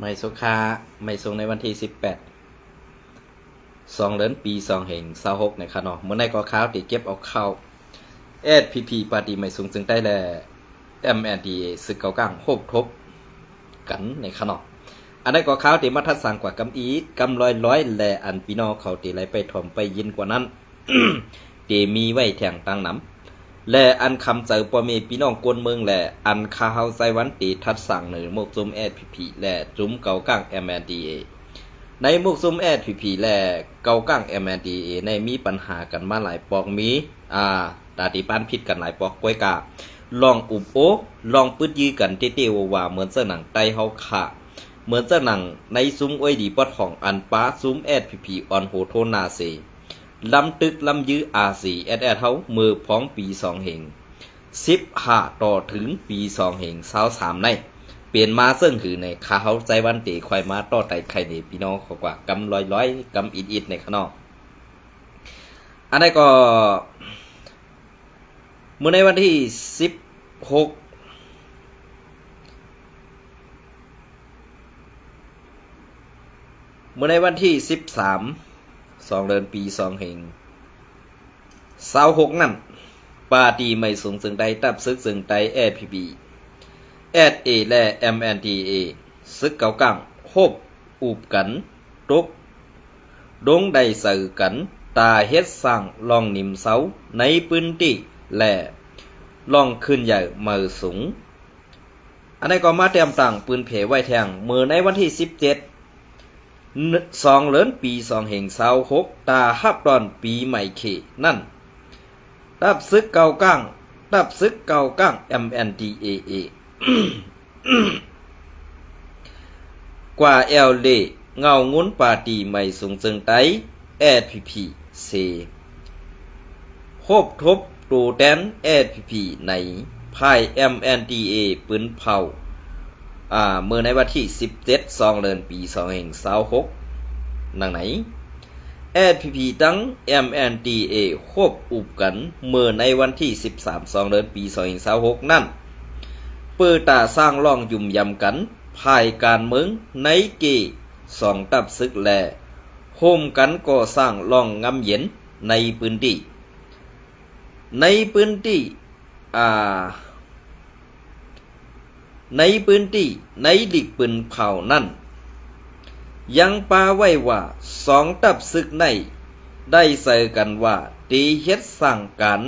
ไม่สุขาไม่ส่งในวันที่18 2 เดือนปี26ในคะเนาะเมื่อในก็ข่าวที่เก็บเอาเข้า SPP ปาร์ตี้ไม่สูงซึ่งได้แล MNDAA สึกเก่าก้างโฮบทบกันในคะเนาะอันนั้นก็ข่าวที่มาทัดสั่งกว่ากำอีดกำร้อยและอันพี่น้องเขาที่ไหลไปถ่อมไปยินกว่านั้น ที่มีไว้แทงตั้งน้ำและอันคำเจอปอมีพี่น้องกวนเมืองและอันคาเฮาไซวันตีทัดสั่งหนึ่งมุกซุม SPP และจุ้มเก่าก้าง MNDAA ในมุกซุม SPP และเก่าก้าง MNDAA ในมีปัญหากันมาหลายปอกมีตาติปานผิดกันหลายปอกกล้วยกาลองอุบโอลองปืดยื้อกันเตี้ยวว่าเหมือนเสื้อหนังไตเฮาขาเหมือนเสื้อหนังในซุ้มอ้อยดีปอดของอันป้าซุ้ม SPP ออนโหโทนาเซลำตึกลำยื้อRCเฮามือพ้องปี2 เหง15ต่อถึงปี2 เหง23ในเปลี่ยนมาซึ่งคือในคาเฮาใจวันเตะควายมาต่อไตไข่เนพี่น้องขอกว่ากำร้อยกำอิดในข้างนอกอันนี้ก็เมื่อในวันที่16เมื่อในวันที่13 2 เดือนปี2 เหง26นั่นปาร์ตี้ไม่สูงซึ่งใดตับซึกซึ่งใด SPP SA และ MNDAA ซึกเก่าก้างโฮบอูบกันตกดงได้สื่อกันตาเฮ็ดสร้างลองนิมเสาในพื้นที่และลองขึ้นใหญ่มือสูงอันนี้ก็มาเตรียมต่างปืนเผไว้แทงมือในวันที่17 2 เดือนปี2 เหง26ตาฮับดอนปีใหม่เขนั่นตับซึกเก่าก้าง MNDAA กว่าเอลเลเงางุ้นปาร์ตี้ไม่สูงจึงไต SPP เซโฮบทบตูแดน SPP ในภาย MNDAA ปืนเผาเมื่อในวันที่17 2 เดือนปี26นังไหน SPP ตั้ง MNDAA ควบอุบกันเมื่อในวันที่13 2 เดือนปี26นั่นเปิดตาสร้างล่องยุ่มยำกันภายการเมืองในเก2 ตับซึกแลโฮมกันก่อสร้างล่องงำเย็นในพื้นที่ในดิกปืนเผานั่นยังปาไว้ว่า2 ตับซึกในได้เสอกันว่าตีเฮ็ดสร้างกัน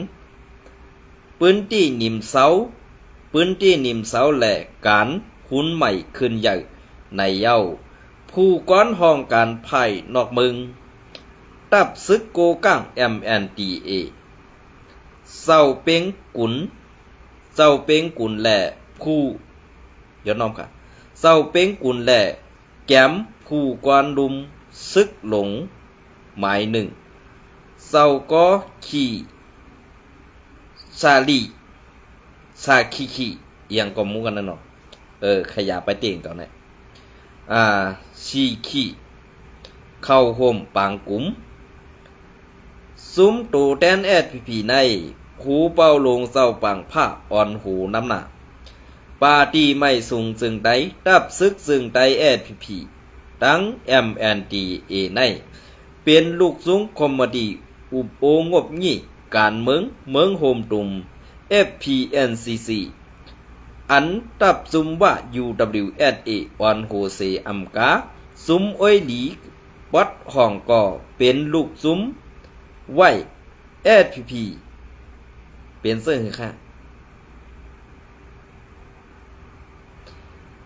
พื้นที่นิมเสาและการหุ้นใหม่ขึ้นใหญ่ในเย้าผู้ก้อนห้องการไผ่นอกเมืองตับซึกโกก้าง MNDAA เจ้าเป็งกุนและผู้ยอดน้อมค่ะเจ้าเป็งกุนและแก้มผู้กวนลุมซึกหลงหมายหนึ่งเจ้าก็ขี่ซาคิยังก็มูกันนั่นเนาะขยะไปเตียงตอนนี้ชีขี้เข้าห่มปางกุ๋มซุ้มตูแตน SPP ในหูเป้าลงเศร้าปังผ้าอ่อนหูน้ำหนาปาร์ตี้ไม่สูงจึงไดตับซึกจึงได SPP ตั้ง MNDAA ในเป็นลูกซุ้งคอมเมดี้อุบโองบงี้การเมืองโฮมตุม FPNCC อันตับซุมว่า UWSA ออนโฮเซอัมกาซุ้มอ้อยหลีวัดห้องก่อเป็นลูกซุ้มไว้ SPP เป็นเสื้อค่ะ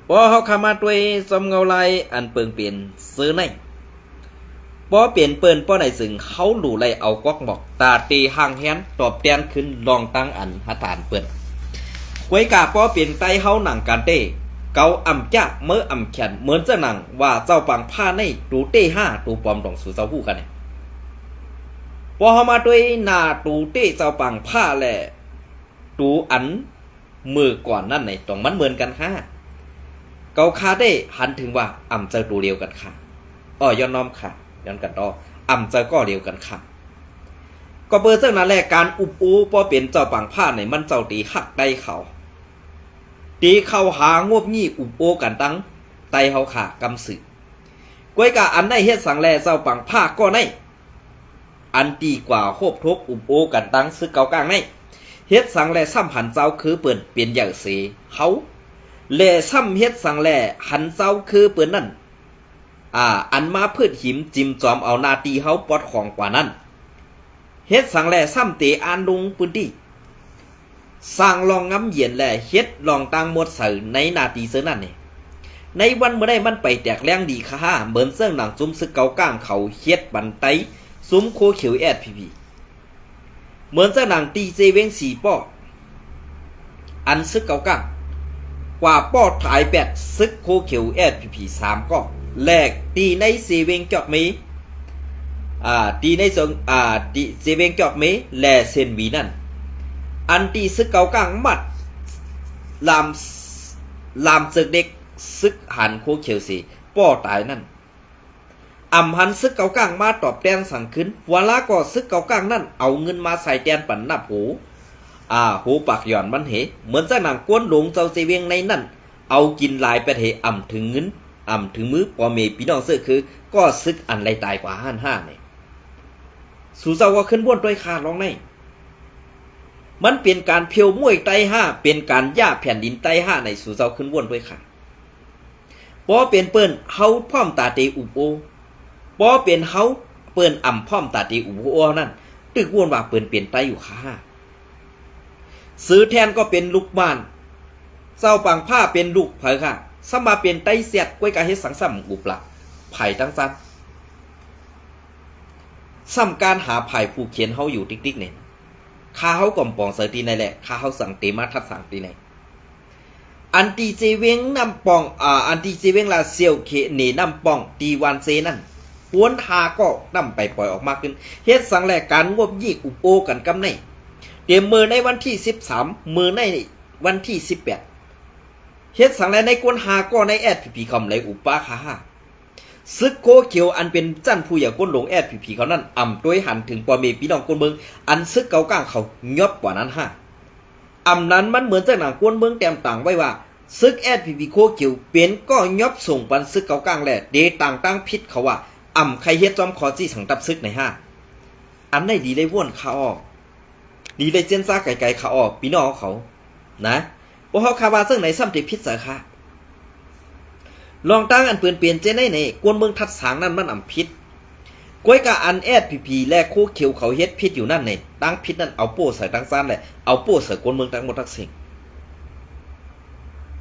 พอเขาขามาด้วยสมเงาลายอันเปิงเปลี่ยนซื้อในพอเปลี่ยนเปิ้นป้อไหนซึ่งเขาหลู่ไล่เอากอกบอกตาตีห่างแฮนตอบแตนขึ้นลองตั้งอันหาฐานเปิ้นไว้กาป้อเปลี่ยนไตเฮาหนังการเต้เกาอ่ำจ้าเมื่ออ่ำแขนเหมือนเจ้าหนังว่าเจ้าปังผ้าในตูเต้5ตูปอมตองสู่เจ้าฮู้กันเนี่ยพอเฮามาด้วยหน้าตูเต้เจ้าปังผ้าแหละตูอันมือก่อนนั่นไหนต้องมันเหมือนกันค่ะเกาคาได้หันถึงว่าอ่ำเจอตูเดียวกันค่ะย้อนน้อมค่ะย้อนกันต่ออ่ำเจอก็เดียวกันค่ะก็เบอร์เจ้านั่นแหละการอุบอูพอเปลี่ยนเจ้าปังผ้าในมันเจ้าตีหักได้เขาตีเข้าหางบงี้อุบโอกันตั้ง ไตเฮาขากำสือกวยกะอันในเฮ็ดสังแลเจ้าปังภาคก็ในอันตีกว่าโคบทบอุบโอกันตั้งซึกเกากลางในเฮ็ดสังแลซ้ำหันเจ้าคือเปิ้นเปลี่ยนอย่างเสเฮาแลซ้ำเฮ็ดสังแลหันเจ้าคือเปิ้นนั่นอันมาพืชหิมจิมจอมเอานาตีเฮาปอดของกว่านั้นเฮ็ดสังแลซ้ำเตอานลงพื้นที่สร้างลองงำเย็นแลเฮ็ดลองตั้งหมดเสือในนาตีเสือนั่นนี่ในวันเมื่อได้มันไปแตกแรงดีค่ะเหมือนเสื้อหนังซุ้มซึกเกาก้างเขาเฮ็ดบันไตซุ้มโคเขียวแอดพีพีเหมือนเสื้อหนังตีเจเวงสี่ป้ออันซึกเกาก้างกว่าป้อถ่ายแปดซึกโคเขียวแอดพีพีสามก็แลกตีในเซเวงจอกมีตีในสงตีเซเวงจอกมีแลเซนวีนั่นอันตีซึกเกาก้างมัดลามซึกเด็กซึกหันโคเขียวสีป้อตายนั่นหันซึกเกาก้างมาตอบแทนสั่งขึ้นวลาก็ซึกเกาก้างนั่นเอาเงินมาใส่แทนปันนับหูปากหย่อนมันเหมือนเจ้าหนังก้นหลงเจ้าเซเวงในนั่นเอากินลายไปถึงเงินถึงมือปอเมพี่น้องเสื้อคือก็ซึกอันไรตายกว่าห้าเนี่ยสู่เจ้าว่าขึ้นบ้วนด้วยคาร้องในมันเป็นการเพียวมวยไตห้าเป็นการย่าแผ่นดินไตห้าในสู่เจ้าขึ้นบ้วนด้วยค่ะพอเป็นเปิ้นเฮาพร้อมตาเตอุบโอพอเป็นเฮาเปิ้นพร้อมตาเตอุบโอนั่นตึกวนว่าเปิ้นเปลี่ยนไตอยู่ค่ะซื้อแทนก็เป็นลูกบ้านเจ้าปังผ้าเป็นลูกเผยค่ะสมาเป็นไตเสียดกวยกะเฮ็ดสังซ้ำอุปละไผ่ทั้งซันซ้ำการหาไผ่ผู้เขียนเฮาอยู่ติ๊กๆเนี่ยข้าเฮาก่อมปองเสตีในแหละข้าเฮาสั่งเตมาทัดสั่งตีในอันตีเจเวงนำปองอันตีเจเวงลาเซียวเคเนนำปองตีวันเซนั่นปวนทาก็นำไปปล่อยออกมาขึ้นเฮ็ดสังแลการงบยีกอุปโอกันกำในเตรียมมือในวันที่13มือในวันที่18เฮ็ดสังแลในกวนหาก็ในแอดพีพีคำไหลอุปาคาซึกโคเขียวอันเป็นจันผู้อย่าก้นหลงแอดพีพีเขานั่นด้วยหันถึงปอเมพี่น้องก้นเมืองอันซึกเกาก้างเขายอบกว่านั้นนั้นมันเหมือนจากหนังก้นเมืองแต้มต่างไว้ว่าซึกแอดพีพีโคเขียวเป็นก็ยอบส่งปันซึกเกาก้างแหละเดต่างตั้งพิษเขาว่าใครเฮ็ดจอมขอจี้สังตับซึกในอันไหนดีได้ว่นขาออกดีได้เจนซ่าไก่ขาออกพี่น้องเขานะเพราะเขาคาว่าซึ่งในซ้ำติพิษเสือค่ะลองตั้งอันเปลี่ยนเจนได้ในกวนเมืองทัดสางนั่นมันพิษก้อยกะอันแอดพีและโคเขียวเขาเฮ็ดพิษอยู่นั่นในตั้งพิษนั่นเอาโป้ใส่ตั้งซ่านเลยเอาโป้ใส่กวนเมืองทั้งหมดทั้งสิ่ง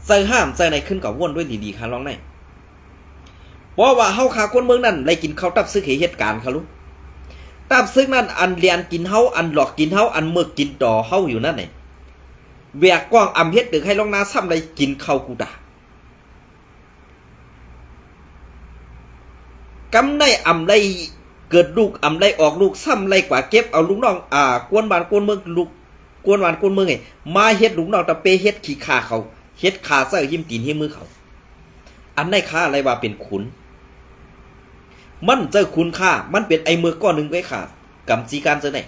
ใส่ห้ามใส่ในขึ้นกับว่นด้วยดีๆค่ะลองในเพราะว่าเฮาขากวนเมืองนั่นไล่กินเขาตับซึกเหตุการณ์ค่ะลูกตับซึกนั่นอันเลียนกินเฮาอันหลอกกินเฮาอันเมือกกินต่อเฮาอยู่นั่นไหนแวกกว้างเฮ็ดดึกให้ลองนาซ้ำไรกินข้าวกูด่ากำในไรเกิดลูกไรออกลูกซ้ำไรกว่าเก็บเอาลูกน้องกวนบ้านกวนเมืองลูกกวนบ้านกวนเมืองไงมาเฮ็ดลูกน้องตะเปเฮ็ดขี้ขาเขาเฮ็ดขาเสื้อหิมตีนหิมมือเขาอันในค่าอะไรว่าเป็นขุนมันเจอคุณค่ามันเป็นไอมือก้อนหนึ่งไว้ค่ะกำจีการเจอไหน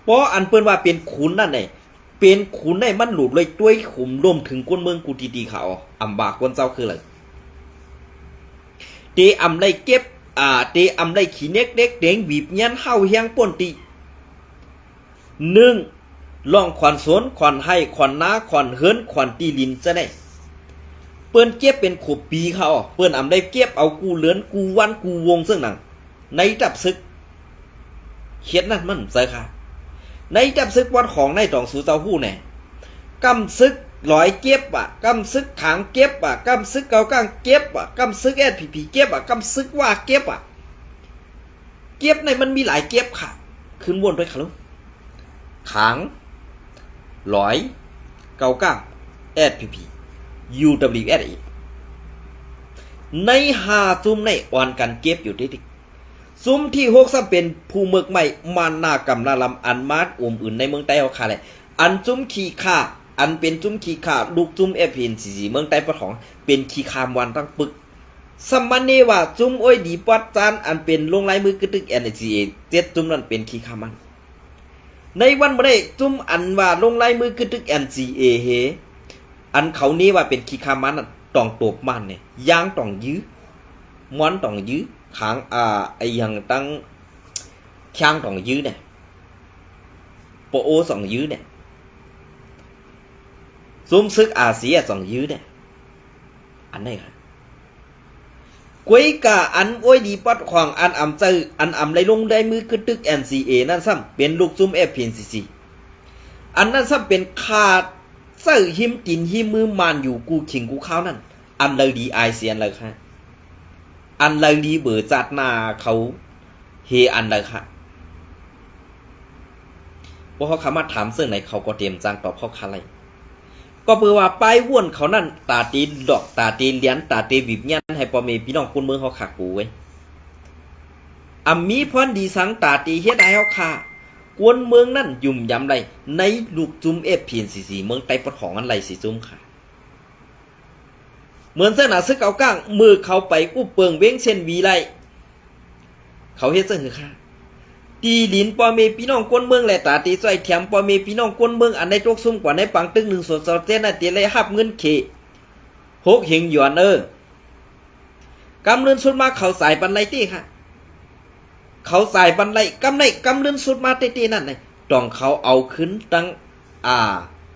เพราะอันเปิ้นว่าเป็นขุนนั่นไงเป็นขุนในมันหลุดเลยด้วยขุมรวมถึงกวนเมืองกูดีๆเขาบากวนเจ้าคืออะไรเตไรเก็บเตไรขี้เน็กเด็กเด้งบีบยันเฮาเฮียงป่นตี1ล่องขวัญสวนขวัญให้ขวัญนาขวัญเฮิรนขวัญตีลินจะได้เปิ้นเก็บเป็นขบปีเขาเปิ้นได้เก็บเอากูเลือนกูวันกูวงซึ่งหนังในดับซึกเขียนนั่นมันใส่ค่ะในดับซึกวัดของในตองสู่เจ้าหู้แน่กำซึกลอยเก็บกำซึกขางเก็บกำซึกเกาก้างเก็บกำซึกแอดพีเก็บกำซึกว่าเก็บเก็บในมันมีหลายเก็บค่ะขึ้นวนด้วยค่ะลูกขางลอยเกาก้างแอดพีUWS ใน5ซุ้มในอ่อนกันเก็บอยู่ที่ซุ้มที่6ซ้ำเป็นภูเมืองใหม่มานากำนาลำอันมาดอื่นในเมืองใต้เฮาค่ะแหละอันซุ้มขี้ข่าอันเป็นซุ้มขี้ข่าลูกซุ้ม FNCC เมืองใต้ปะของเป็นขี้ข่ามวันตั้งปึกสัมมันเนว่าซุ้มอ้อยดีปัดจานอันเป็นลงลายมือกระตึก NCA 7ซุ้มนั้นเป็นขี้ข่ามันในวันบ่ได้ซุ้มอันว่าลงลายมือกระตึก NCA เฮอันเขานี้ว่าเป็นขี้ข่ามันต ต้องตบมันเนี่ยยางต้องยื้อม้อนต้องยื้อขางไอยังตั้งข้างต้องยื้อเนี่ยโปโอสองยื้อเนี่ยซุ้มซึกอาเซียสองยื้อเนี่ยอันไหนครับกวยกาอันโอ้ยดีปัดขวางอันอ่ำเจออันอ่ำไรลงได้มือขึ้นตึก NCA นั่นซ้ำเป็นลูกซุ้ม FPNCC อันนั้นซ้ำเป็นขาดเสื้อหิมตินหิมมือมันอยู่กูขิงกูข้าวนั่นอันเลยดีไอเซียนเลยค่ะอันเลยดีเบอร์จัดนาเขาเฮอันเลยค่ะว่าเขาขามาถามเสื้อไหนเขาก็เตรียมจางตอบเขาคาไรก็เพื่อว่าป้ายว่นเขานั่นตาตีดอกตาตีเลี้ยนตาตีบีบยันให้พ่อแม่พี่น้องคนเมืองเขาขากูไว้มีพรดีสังตาตีเฮ็ดให้เขาขากวนเมืองนั่นยุ่มยำไรในลูกจุ้มFPNCCเมืองไต้ปดของอันไรสิจุ้มค่ะเหมือนเส้นหนาซึกเอาก้างมือเขาไปกู้เปิงเว้งเช่นวีไรเขาเฮ็ดเสื้อค่ะตีลินปอเมพี่น้องก้นเมืองแหละตาตีใส่แถมปอเมพี่น้องก้นเมืองอันในตกซุ่มกว่าในปังตึงหนึ่งส่วนสองเต้นน่ะตีเลยหับเงินเคหกเฮงหยวนกำเนินสุดมาเขาสายปันไรตีค่ะเขาสายปันไรกำเนินสุดมาตีนั่นเลยต้องเขาเอาขึ้นตั้ง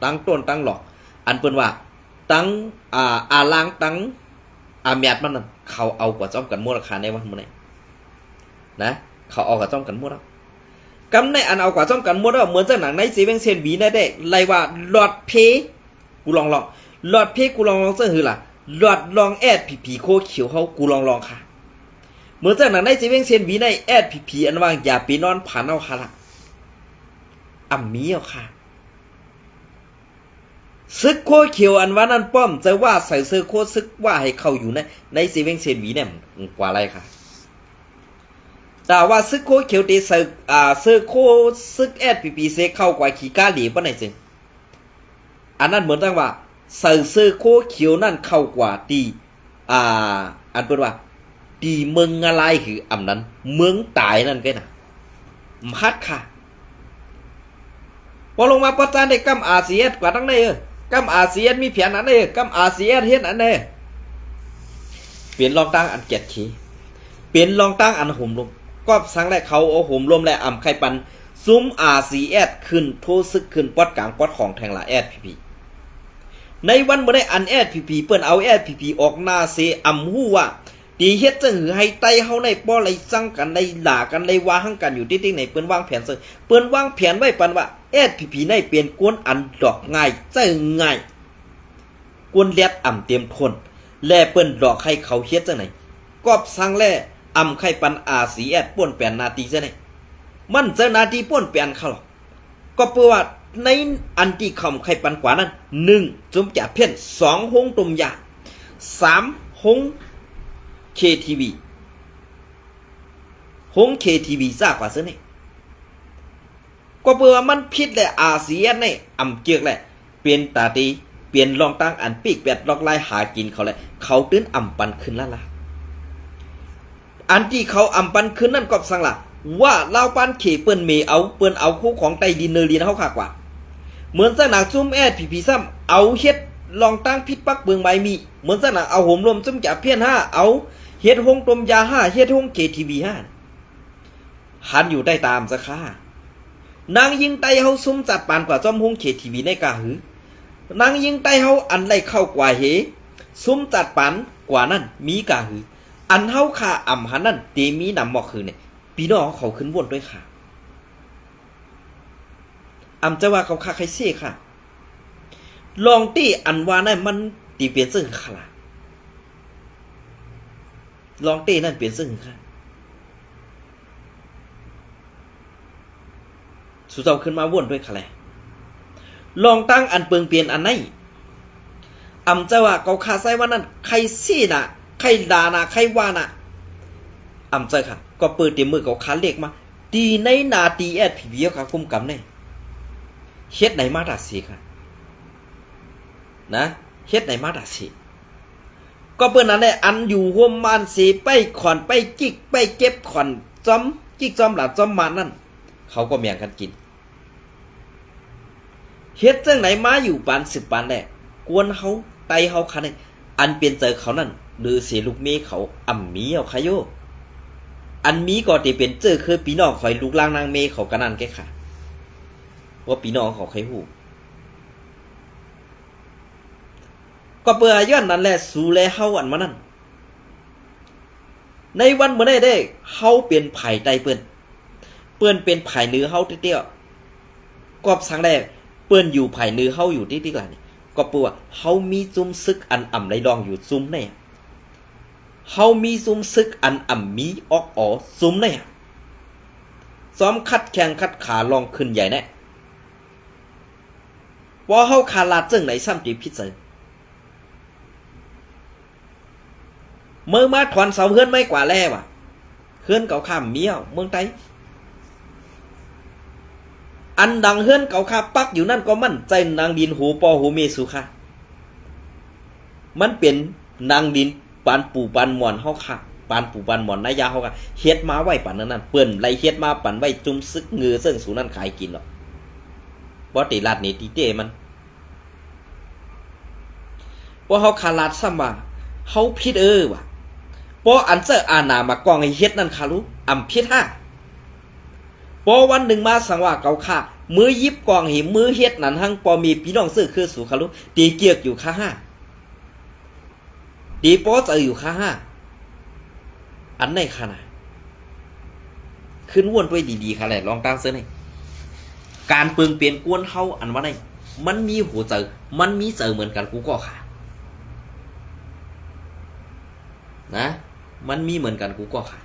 ตั้งต้นตั้งหลอกอันเปิ้นว่าตั้งลางตั้งแมดมันนั่นเขาเอากว่าจ้อมกันมั่วราคาในวันมื้อไหนนะเขาเอากว่าจ้อมกันมั่วแล้วกำในอันเอากว่าจ้อมกันมั่วแล้วเหมือนเจ้าหนังในซีเวงเซนวีได้ไรว่าหลอดเพกูลองหลอดเพกูลองเสื้อหือล่ะหลอดลองแอดผีโคเขียวเขากูลองค่ะเหมือนเจ้าหนังในซีเวงเซนวีในแอดผีอันว่างอย่าไปนอนผ่านเอาค่ะล่ะมีเอาค่ะซึกโคเขียวอันว่านั่นป้อมจะว่าใส่เสื้อโคซึกว่าให้เข้าอยู่ในซีเวงเซนวีเนี่ยกว่าอะไรค่ะแต่ว่าซึกโคเขียวตีเสื้อโคซึกFPPเซเข้ากว่าขี้กาหลีป่ะไหนจึงอันนั้นเหมือนตั้งว่าใส่เสื้อโคเขียวนั่นเข้ากว่าตีอันเป็นว่าตีเมืองอะไรคืออันนั้นเมืองตายนั่นก็น่ะมัดค่ะพอลงมาประจานในกัมอาเซียนกว่าตั้งในกัมอาเซียนมีแผนอันนี้กัมอาเซียนเฮ็ดอันนี้เปลี่ยนรองตั้งอันเกียรติขีเปลี่ยนรองตั้งอันห่มลมก็สังแรกเขาเอาห่มลมและไข่ปันซุ้มอาเซียนขึ้นโทซึกขึ้นปอดกลางปอดของแทงละFPPในวันเมื่อได้อันFPPเปิ้นเอาFPPออกหน้าเซหู้ว่าตีเฮ็ดจังหือให้ไตเฮาในป้อไรสั่งกันในด่ากันในว่าหั่งกันอยู่ติ๊กๆในเปิ้นวางแผนเปิ้นวางแผนไว้ปันว่าFPPในเปลี่ยนกวนอันดอกง่ายเจ้งง่ายกวนเลียดเตรียมทนแลเปิ้นดอกให้เขาเฮ็ดจังไหนกอบสั่งแลไข่ปันอาเซียนป่วนแปลนนาทีจังไหนมันจะนาทีป่วนแปลนเขาหรอกก็เพื่อว่าในอันที่คำไข่ปันกว่านั้น1จุ่มจ่าเพี้ยน2หงตุ่มยา3หงKTV หง KTV ซากว่าซะนี่ก็เพื่อว่ามันผิดแหละอาเซียนในเจือกแหละเปลี่ยนตาตีเปลี่ยนลองตั้งอันปีกแปดลอกไล่หากินเขาแหละเขาตื้นปันขึ้นละอันที่เขาปันขึ้นนั่นก็สั่งละว่าเล่าปันเขเปิ้นเมเอาคู่ของไตดินเนอร์ลีนเขาขากว่าเหมือนสนักซุ่มFPPซ้ำเอาเฮ็ดลองตั้งพิษปักเบืองใบมีเหมือนสนักเอาห่มลมจุ่มจ่าเพี้ยน5เอาเฮ็ดหงตมยา5เฮ็ดหงKTV 5หันอยู่ได้ตามซะค่ะนางยิงไตเฮาซุ่มจัดปานกว่าจอมหงKTVในกาหือนางยิงไตเฮาอันไรเข้ากว่าเหซุ่มจัดปานกว่านั้นมีกาหืออันเฮาค่าหันนั่นเตมีนำหมอกคือเนี่ยพี่น้องเขาขึ้นวนด้วยค่ะจะว่าเขาค่าใครเสียค่ะลองตีอันว่านั่นมันตีเปลี่ยนซึ่งค่ะลองตีนั่นเปลี่ยนซึ่งค่ะสุดเจ้าขึ้นมาวนด้วยค่ะแหละลองตั้งอันเปิงเปลี่ยนอันไหนจะว่าเขาค่าใส่ว่านั่นใครซี่น่ะใครด่าน่ะใครว่าน่ะใจค่ะก็เปิดเต็มมือเขาคันเล็กมาตีในนาตีFPPค่ะคุมกำเนี่ยเฮ็ดไหนมาดัดสิค่ะนะเฮ็ดไหนมาดัดสิก็เปิ้นนั้นแหละอันอยู่ห่มมันสิไปขอนไปจิกไปเก็บขอนจอมจิกจอมหลับจอมมานั่นเขาก็เมียงกันกินเฮ็ดจังไหนมาอยู่ปาน10ปานแหละกวนเฮาไตเฮาคัน อันเป็นเจอเขานั่นหรือเสียลูกเมเขาอ่ำมีเอาค่ะโยอันมีก็ที่เป็นเจอคือพี่น้องคอยลูกล่างนางเมเขากันนั่นแกค่ะว่าพี่น้องเขาใครหูก็เปื่อย้อนนั่นแหละสู่แลเฮาอันมานั่นในวันเมื่อได้เฮาเป็นไผ่ใดเปิ้นเป็นไผ่เนื้อเฮาเตี้ยๆก็สังได้เปิ้นอยู่ไผ่เนื้อเฮาอยู่ที่ล่ะนี่ก็เปื่อเฮามีซุ่มซึกอันอ่ำไรดองอยู่ซุ่มแน่เฮามีซุ่มซึกอันอ่ำมีออกอ๋อซุ่มแน่ซ้อมคัดแข่งคัดขาลองขึ้นใหญ่แน่ว่าเฮาคาลาจึงไหนซ้ำจีพิษเสเมื่อมาถอนเสาเฮือนไม่กว่าแล้วอ่ะเฮือนเก่าข้ามเมียวเมืองไทยอันดังเฮือนเก่าข้าปักอยู่นั่นก็มั่นใจนางดินหูปอหูเมสุค่ะมันเป็นนางดินปานปู่ปานหมอนเฮาค่ะปานปู่ปานหมอนนายาเฮาค่ะเฮ็ดมาไว้ปานนั้นเปิ้นไล่เฮ็ดมาปานไว้จุ่มซึกเงือซึ่งสูนั่นขายกินหรอกบ่ติลาดนี่ติเต้มันว่าเฮาคาลาดซ้ำว่าเฮาผิดว่ะปออันเซออาณามากองให้เฮ็ดนั่นค่ะรู้อำผิดปอวันหนึ่งมาสังว่าเกาค่ามือยิบกองหิมือเฮ็ดนั่นหังปอมีพี่น้องซื้อคือสู่ค่ะรู้ตีเกียกอยู่ค่าตีปอจะอยู่ค่าอันไหนค่ะนะขึ้นวนด้วยดีๆค่ะแหละลองตั้งเสื้อให้การเปลืองเปลี่ยนกวนเฮาอันว่าไหนมันมีหัวเจอมันมีเจอเหมือนกันกูก็ค่ะนะมันมีเหมือนกันกูก็ค่ะ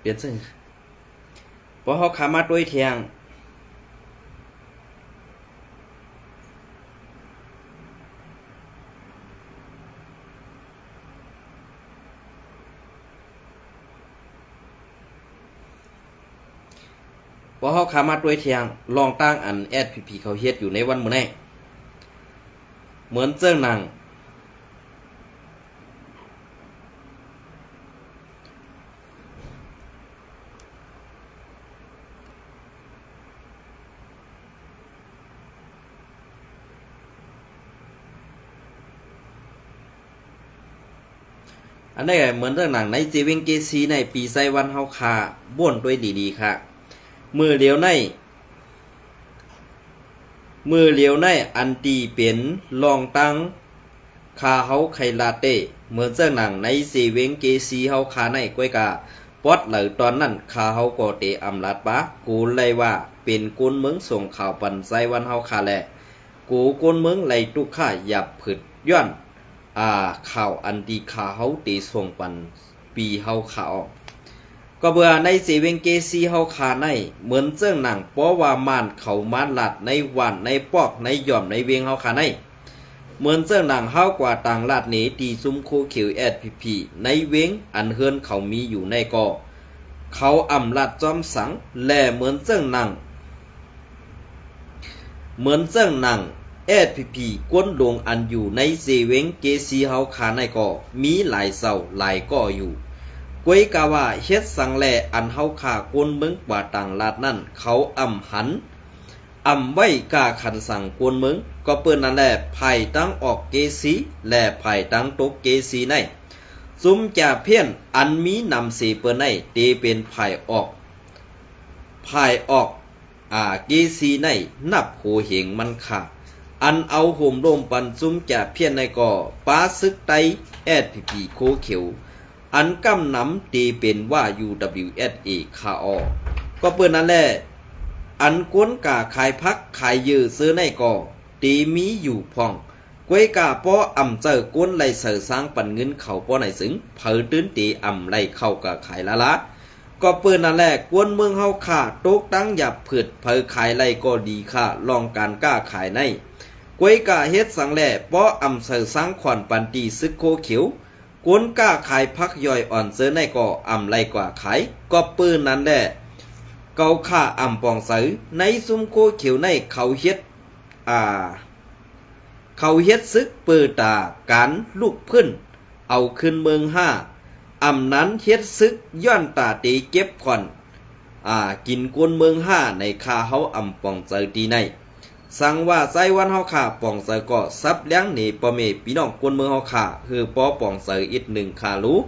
เปลี่ยนซึ่งพอเขาขามาด้วยเทียงพอเขาขามาด้วยเทียงลองตั้งอันแอดพีเขาเฮ็ดอยู่ในวันมื้อนี้เหมือนเจ้าหนังอันนี้เหมือนเรื่องหนังในเจวิงเกซีในปีไซวันเฮาคาบ่วนด้วยดีๆค่ะมือเลียวในอันตีเป็นลองตั้งคาเฮาไคลาเต้เหมือนเรื่องหนังในเจวิงเกซีเฮาคาในก้วยกาปอดเหล่าตอนนั้นคาเฮาก็เตอำลาดปะกูเลยว่าเป็นกุนเมืองส่งข่าวปันไซวันเฮาคาแลกูกุนเมืองไหลตุกข้าหยับผึดย้อนข่าวอันดีข่าวเฮาตีส่งปันปีเฮาข่าวก็เบื่อในเสเวงเกซีเฮาขาในเหมือนเจ้าหนังเพราะว่ามานเขามานหลัดในวันในปอกในย่อมในเวงเฮาขาในเหมือนเจ้าหนังเฮากว่าต่างลาดหนีตีซุ้มโคเขียวแอดพีในเวงอันเฮือนเขามีอยู่ในกอเขาอำลาดจอมสังและเหมือนเจ้าหนัง SPP กวนลงอันอยู่ในเซเวงเกซีเฮาขาในก่อมีหลายเศร้าหลายก่ออยู่กวยกาว่าเฮ็ดสังแลอันเฮาขากวนเมืองกว่าต่างลาดนั่นเขาหันไว้กาขันสั่งกวนเมืองก็เปิ้นนั่นแหละภายตั้งออกเกซีและภายตั้งตกเกซีในซุมจ่าเพี้ยนอันมีนำเสเปิ้นในเตเป็นภายออกเกซีในนับโหเหงมันค่ะอันเอาห่มร่มปันซุมจ่าเพี้ยนในก่อป้าซึกไตSPP โคเขียวอันกำนำเตเป็นว่า UWSA คาออก็เปิ้นนั่นแหละอันกวนกาขายพักขายยือซื้อในก่อตีมีอยู่พ่องกวยกาป้อเจอกวนไลเสือสร้างปันเงินเขาป้อไหนสึงเผอตื้นตีไลเข้ากะขายละก็เปิ้นนั่นแหละกวนเมืองเฮาค่ะตกตั้งหยับเผืดเผอขายไลก็ดีค่ะลองการกล้าขายในกวยกาเฮ็ดสังแหล่ป้อเสือสร้างขวัญปันตีซึกโคเขียวกวนกล้าขายพักย่อยอ่อนเสือในก่อไลกว่าขายก็เปิ้นนั่นแหละเกาค่าปองเสือในซุมโคเขียวในเขาเฮ็ดซึกเปิดตาการลูกพึ่นเอาขึ้นเมืองนั้นเฮ็ดซึกย้อนตาตีเก็บผ่อนกินกวนเมืองในคาเฮาปองเจอตีในสั่งว่าไซวันเฮาขาปองเจอก็ซับเลี้ยงหนีปอเมพี่น้องกวนเมืองเฮาขาคือปอปองเจออีกหนึ่งคารู้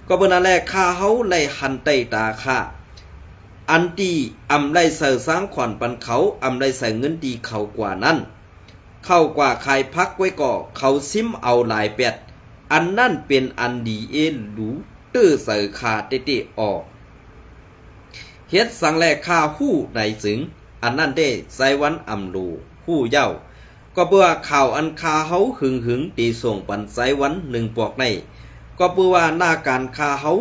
ก็เปิ้นนั่นแหละคาเฮาไล่หันใต้ตาค่ะอันตีไล่เสือสร้างขวัญปันเขาไล่ใส่เงินดีเขากว่านั้นเข้ากว่าขายพักไว้ก่อเขาซิมเอาหลายเป็ดอันนั่นเป็นอันดีหรูตื้อเสือขาเตออกเฮ็ดสังแลค่าหู้ในสึงอันนั่นได้ไซวันลูหู้เย้าก็เพื่อข่าวอันคาเฮาหึงตีส่งปันไซวันหนึ่งปอกในก็เพื่อว่าหน้าการคาเฮา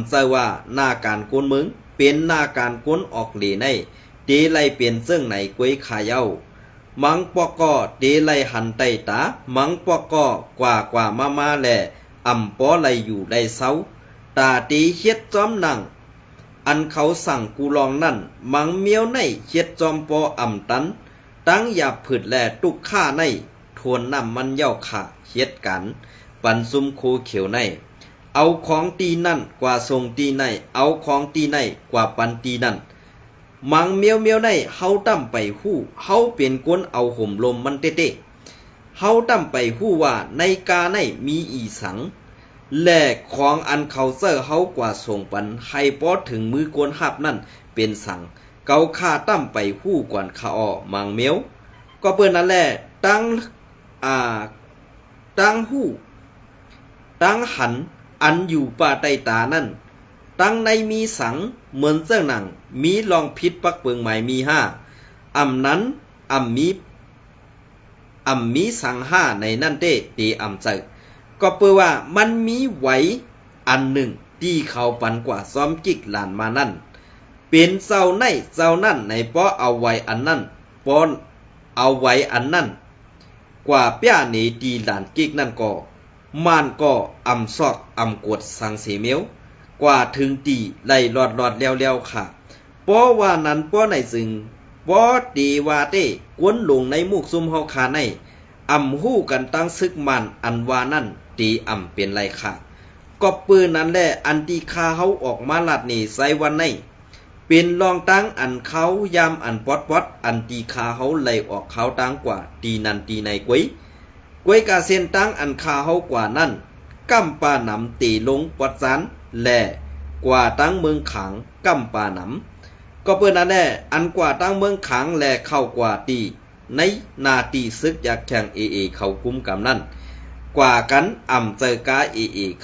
ใจว่าหน้าการกวนเมืองเป็นหน้าการกวนออกเหลในตีไลเปลี่ยนซึ่งไหนกวยขาเย้ามังปอกก็เดไลหันไตตามังปอกก็กว่ามาแลปอไลอยู่ได้เศร้าตาตีเฮ็ดจอมนั่งอันเขาสั่งกูลองนั่นมังเมียวในเฮ็ดจอมปอตันตั้งอย่าผึดแลตุกข้าในทวนน้ำมันเย้าขาเฮ็ดกันปันซุมโคเขียวในเอาของตีนั่นกว่าทรงตีในเอาของตีในกว่าปันตีนั่นมังเมียวในเฮาตั้มไปหู้เฮาเป็นกวนเอาห่มลมมันเต้เฮาตั้มไปหู้ว่าในกาในมีอีสังแลกของอันเขาเซอร์เฮากว่าส่งปันให้ปอถึงมือกวนหับนั่นเป็นสังเกาค่าตั้มไปหู้กวนขาออมังเมียวก็เปิ้นนั่นแหละตั้งหู้ตั้งหันอันอยู่ป่าใต้ตานั่นตั้งในมีสังเหมือนเสื้อหนังมีลองพิษปักเปิงใหม่มีนั้นมีสังในนั่นเต้ตีเจอก็เปื่อว่ามันมีไหวอันหนึ่งที่เขาปันกว่าซ้อมจิกหลานมานั่นเป็นเจ้านั่นในป้อเอาไว้อันนั่นป้อนเอาไว้อันนั่นกว่าเปี้ยหนีตีหลานจิกนั่นก็มันก็ซอกกดสังเสเมียวกว่าถึงตีไล่หลอดแล้วค่ะป้อว่านั้นป้อในซึ่งป้อตีว่าเต้กวนลงในมุกซุ่มเฮาคาในหู้กันตั้งซึกมันอันว่านั่นตีเป็นไรค่ะก็ปืนนั้นแหละอันตีคาเฮาออกมาลัดนี่ไซวันในเป็นรองตั้งอันเขายามอันปอดอันตีคาเฮาไล่ออกเขาตั้งกว่าตีนันตีในกวยกาเส้นตั้งอันคาเฮากว่านั่นกำปานำตีลงปอดซันแลกว่าตั้งเมืองขังกำปานำก็เปิ้นนั่นแหละอันกว่าตั้งเมืองขังแลเข้ากว่าตีในนาตีซึกอยากแข่งเขาคุ้มกำนั่นกว่ากันเจอกา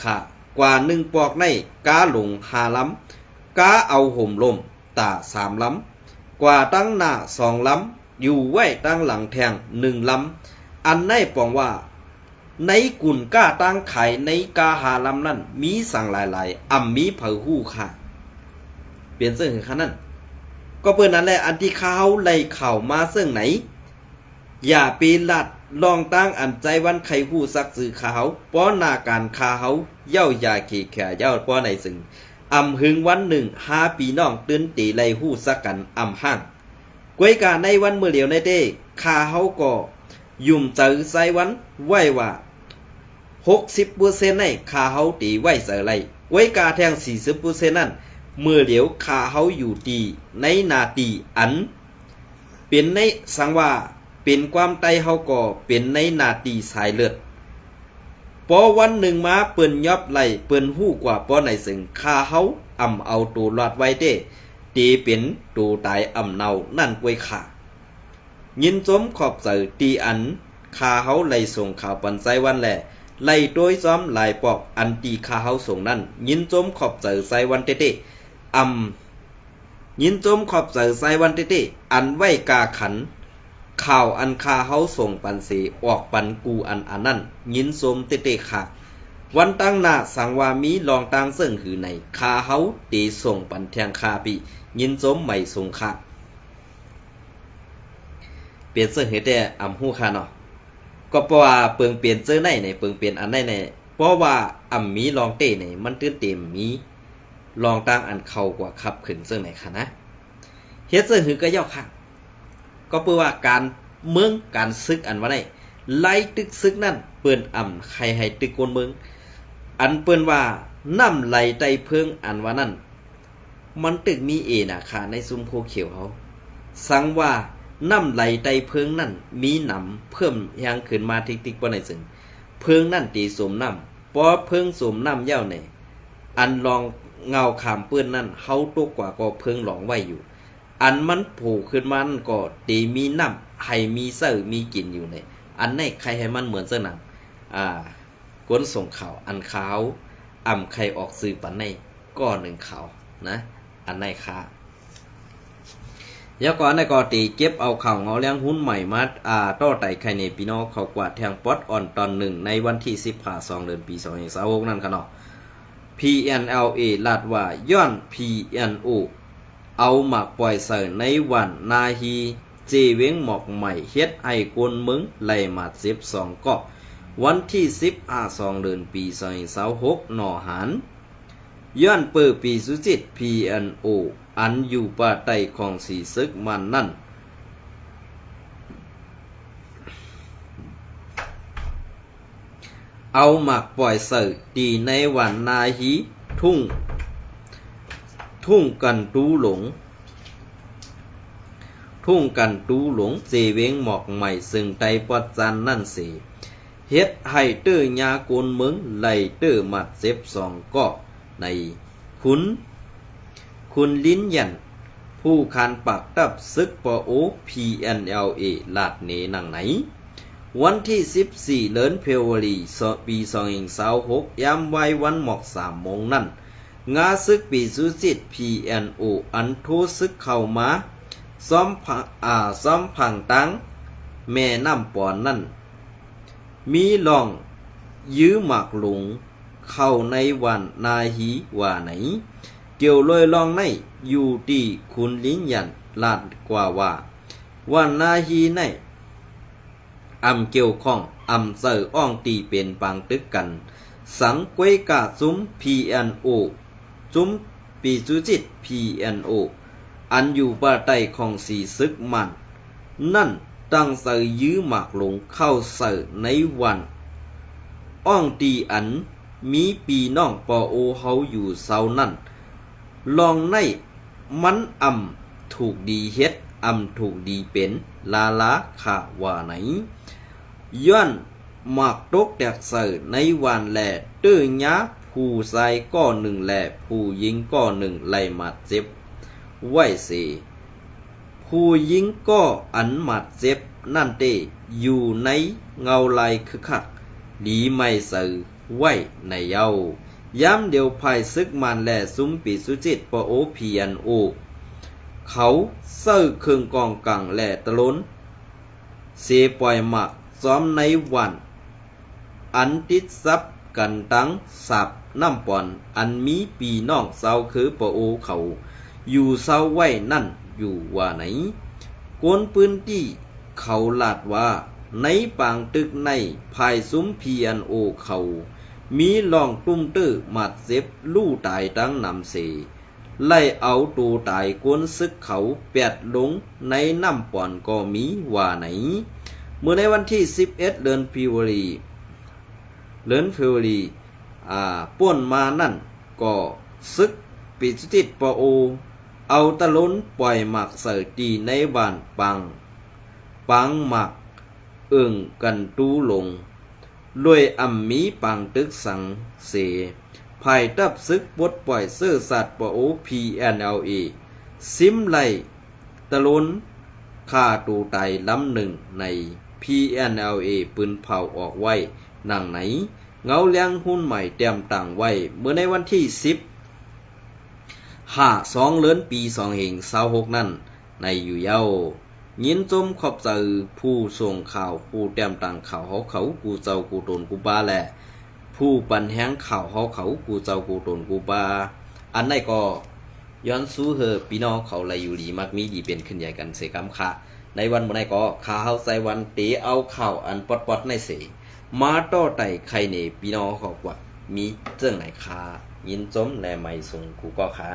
ค่ะกว่าหนึ่งปอกในกาหลง5 ลำกาเอาห่มลมตา3 ลำกว่าตั้งหน้า2 ลำอยู่ไว้ตั้งหลังแทง1 ลำอันในปองว่าในกุ่นก้าตั้งไข่ในกา5 ลำนั่นมีสั่งหลายมีเผาหู้ค่ะเปลี่ยนเสื้อขนั้นก็เปิ้นนั่นแหละอันที่เขาไล่เข่ามาเสื้อไหนอย่าปีลัดลองตั้งอันใจวันไข่หู้ซักสื่อขาป้อนาการคาเฮาเย้ายาเขีแขเย้าป้อในซึ่งหึงวันหนึ่ง5 ปีน้องตื่นตีไล่หู้ซักกันห้างกวยกาในวันเมื่อเหลียวในเต้คาเฮาก็ ยุ่มเจอไซวันไว้ว่า60%ในขาเฮาตีไว้เสอไรไว้กาแทง40%นั่นเมื่อเดี๋ยวขาเฮาอยู่ตีในนาตีอันเป็นในสังว่าเป็นความไตเฮาก็เป็นในนาตีสายเลือดพอวันหนึ่งมาเปิ้นยอบไหลเปิ้นหู้กว่าป้อไหนสึงขาเฮาเอาตัวรอดไว้เด้ตีเป็นตัวตายเนานั่นกวยขายินจมขอบเสอตีอันขาเฮาไหลส่งข่าวปันไซวันแหละไล่โดยซ้อมหลายปอกอันตีขาเฮาส่งนั่นยินจมขอบเสอไซวันเต้ยินจมขอบเสอไซวันเต้อันไว้กาขันข่าวอันคาเฮาส่งปันเสออกปันกูอันนั่นยินสมเต้ค่ะวันตั้งหน้าสังวามีลองตั้งซึ่งหือในคาเฮาตีส่งปันแทงคาปียินสมใหม่ส่งค่ะเปลี่ยนซึ่งเหตุแต่หูคาเนาะก็เพราะว่าเปิงเปลี่ยนเจอในเปิงเปลี่ยนอันในเพราะว่ามีลองเต้ในมันตื้นเต็มมีลองตั้งอันเข้ากว่าขับขึ้นซึ่งไหนค่ะนะเฮ็ดซึ่งหือก็ย่อค่ะก็เพื่อว่าการเมืองการซึกอันว่าได้ไล่ตึกซึกนั่นเปิ้นใครให้ตึกคนเมืองอันเปิ้นว่าน้ำไหลไตเพิงอันว่านั่นมันตึกมีน่ะค่ะในซุ้มโพเขียวเขาสังว่าน้ำไหลไตเพิงนั่นมีหนำเพิ่มยังขึ้นมาติ๊กๆบ่ในซึ่งเพิงนั่นตีสมน้ำพอเพิงสมน้ำเย้าเนี่ยอันลองเงาขามเปิ้นนั่นเฮาตกกว่าก็เพิงหลองไว้อยู่อันมันโผล่ขึ้นมานั่นก็ตีมีน้ำให้มีเสื้อมีกินอยู่เนี่ยอันไหนใครให้มันเหมือนเสื้อหนังก้นส่งข่าวอันขาวใครออกสื่อปันในก็หนึ่งข่าวนะอันไหนค่ะแล้วก็อันไหนก็ตีเก็บเอาข่าวเงาเลี้ยงหุ้นใหม่มาต่อไต่ใครในปีนอเขากวาดแทงป๊อตอ่อนตอนหนึ่งในวันที่12 เดือนปี2026นั่นค่ะเนาะ PNLA ลาดว่าย้อน PNO เอาหมักปล่อยเสิร์ในวันนาฮีเจเวงหมอกใหม่เฮ็ดให้กวนมึงไล่มา12ก็วันที่12 เดือนปี2026หนอหานย้อนเปิดปีสุจิต PNO อันอยู่ป่าใต้ของสีซึกมันนั่นเอาหมักปล่อยเสิร์ตีในวันนาฮีทุ่งกันตูหลงเจเวงหมอกใหม่ซึ่งไตปัจจันนั่นสิเฮ็ดให้เตอยาโกนเมืองไหลเตอมัด12ก็ในคุณลิ้นยันผู้คานปักตับซึกปโอ PNLA ลาดเนนังไหนวันที่14 เดือนเฟบรุรีปี2026ยามไว้วันหมอก3 โมงนั่นงาซึกปีสุจิต PNO อันโทซึกเข้ามาซ้อมผังตังแม่น้ำปอนนั่นมีลองยื้อหมากหลงเข้าในวันนาฮีว่าไหนเกี่ยวลอยลองในอยู่ที่คุณลิ้นยันลาดกว่าว่าวันนาฮีในเกี่ยวข้องเสิร์อ้องตีเป็นปังตึกกันสังกวยกาซุ้ม PNO ซุ้มปีจุจิต PNO อันอยู่ป่าใต้ของสีซึกมันนั่นตั้งเสิร์ยื้อหมากหลงเข้าเสิร์ในวันอ้องตีอันมีปีน้องปอโอเฮาอยู่เซานั่นลองในมันถูกดีเฮ็ดถูกดีเป็นลาขาว่าไหนย้อนหมากตกแตกเสิร์ในวันแหล่ตื้อยะผู้ชายก็หนึ่งแหล่ผู้หญิงก็หนึ่งไล่มาเจ็บไว้สิผู้หญิงก็อันหมัดเจ็บนั่นเตอยู่ในเงาลายคึกคักดีไม่สื่อไว้ในเย้าย้ำเดียวภายซึกมันแหล่ซุ้มปีสุจิตปโอ PNO เขาเสิร์เครื่องกองกังแหล่ตะล้นเสปล่อยหมักซ้อมในวันอันติดซับกันตั้งสับน้ำปอนอันมีปีน้องเศร้าคือปโอเขาอยู่เศร้าไว้นั่นอยู่ว่าไหนกวนปืนที่เขาลาดว่าในปางตึกในภายซุ้ม PNO เขามีลองตุ้มตื้อหมัดเจ็บลู่ตายตั้งนำเสไล่เอาตูตายกวนซึกเขาแปดลงในน้ำปอนก็มีว่าไหน เมื่อในวันที่11เดือนฟิวรีป่วนมานั่นก็ซึกปิดติดปอโอเอาตะล้นปล่อยหมักเสยตีในบ้านปังหมักเอิ่งกันตูลงรวยอ่ำมีปังตึกสังเสภายตับซึกปลดปล่อยเสื้อสัตว์ปอโอ PNLA ซิมไลตะล้นฆ่าตูไตลำหนึ่งใน PNLA ปืนเผาออกไว้หนังไหนเงาเลี้ยงหุ้นใหม่เตรียมต่างไว้เมื่อในวันที่2 เดือนปี2 26นั่นในอยู่เย้ายินจมขอบใจผู้ส่งข่าวผู้เตรียมต่างข่าวเขากูเจ้ากูตนกูบาแหละผู้ปันแห้งข่าวเขากูเจ้ากูตนกูบาอันไหนก็ย้อนสู้เหอพี่น้องเขาไรอยู่ดีมักมีดีเป็นขึ้นใหญ่กันเสกำค่ะในวันเมื่อไหร่ก็ข้าเฮาใส่วันเตะเอาข่าวอันปอดในเสมาต่อไต่ใครเนพี่น้องเขากว่ามีเจ้งไหนค่ะยินจมและไม่ส่งกูก็ค่ะ